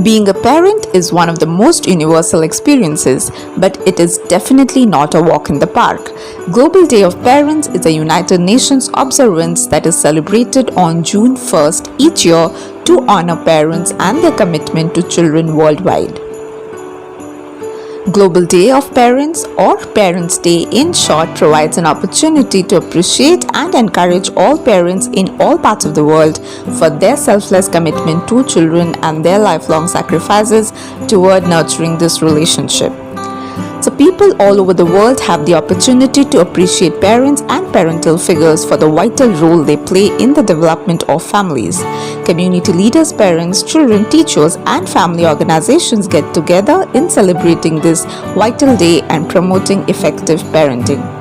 Being a parent is one of the most universal experiences, but it is definitely not a walk in the park. Global Day of Parents is a United Nations observance that is celebrated on June 1st each year to honor parents and their commitment to children worldwide. Global Day of Parents, or Parents' Day in short, provides an opportunity to appreciate and encourage all parents in all parts of the world for their selfless commitment to children and their lifelong sacrifices toward nurturing this relationship. So people all over the world have the opportunity to appreciate parents and parental figures for the vital role they play in the development of families. Community leaders, parents, children, teachers, and family organizations get together in celebrating this vital day and promoting effective parenting.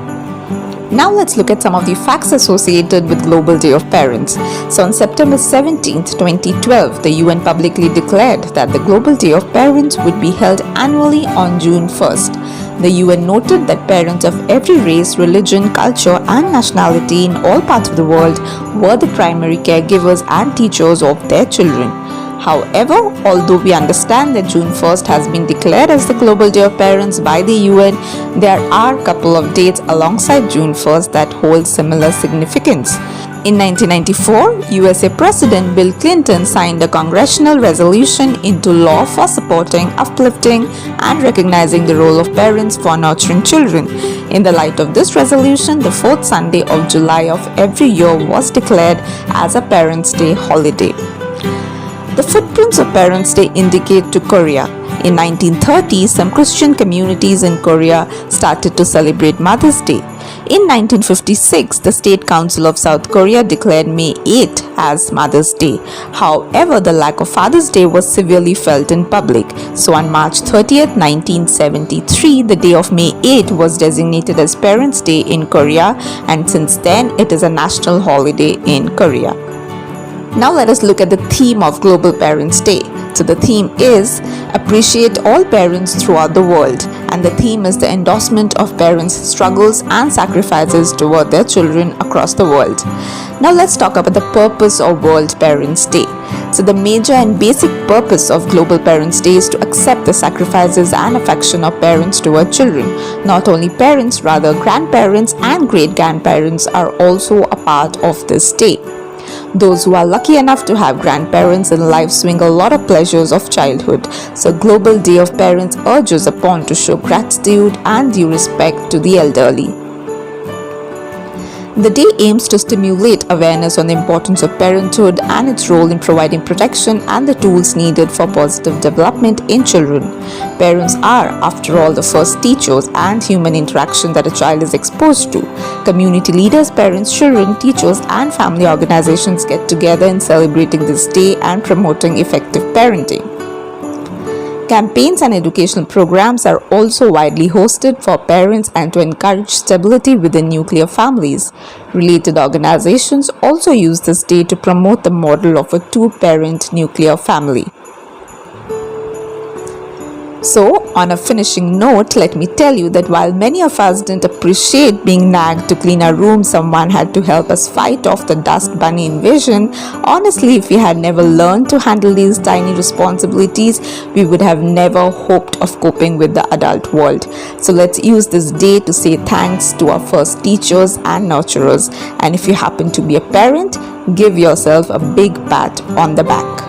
Now let's look at some of the facts associated with Global Day of Parents. So on September 17, 2012, the UN publicly declared that the Global Day of Parents would be held annually on June 1st. The UN noted that parents of every race, religion, culture, and nationality in all parts of the world were the primary caregivers and teachers of their children. However, although we understand that June 1st has been declared as the Global Day of Parents by the UN, there are a couple of dates alongside June 1st that hold similar significance. In 1994, USA President Bill Clinton signed a congressional resolution into law for supporting, uplifting, and recognizing the role of parents for nurturing children. In the light of this resolution, the fourth Sunday of July of every year was declared as a Parents' Day holiday. The footprints of Parents' Day indicate to Korea. In 1930, some Christian communities in Korea started to celebrate Mother's Day. In 1956, the State Council of South Korea declared May 8 as Mother's Day. However, the lack of Father's Day was severely felt in public. So on March 30, 1973, the day of May 8 was designated as Parents' Day in Korea, and since then it is a national holiday in Korea. Now let us look at the theme of Global Parents' Day. So the theme is Appreciate All Parents Throughout the World, and the theme is the endorsement of parents' struggles and sacrifices toward their children across the world. Now let's talk about the purpose of World Parents' Day. So the major and basic purpose of Global Parents' Day is to accept the sacrifices and affection of parents toward children. Not only parents, rather grandparents and great-grandparents are also a part of this day. Those who are lucky enough to have grandparents in life swing a lot of pleasures of childhood. So Global Day of Parents urges upon to show gratitude and due respect to the elderly. The day aims to stimulate awareness on the importance of parenthood and its role in providing protection and the tools needed for positive development in children. Parents are, after all, the first teachers and human interaction that a child is exposed to. Community leaders, parents, children, teachers, and family organizations get together in celebrating this day and promoting effective parenting. Campaigns and educational programs are also widely hosted for parents and to encourage stability within nuclear families. Related organizations also use this day to promote the model of a two-parent nuclear family. So, on a finishing note, let me tell you that while many of us didn't appreciate being nagged to clean our room, someone had to help us fight off the dust bunny invasion. Honestly, if we had never learned to handle these tiny responsibilities, we would have never hoped of coping with the adult world. So let's use this day to say thanks to our first teachers and nurturers. And if you happen to be a parent, give yourself a big pat on the back.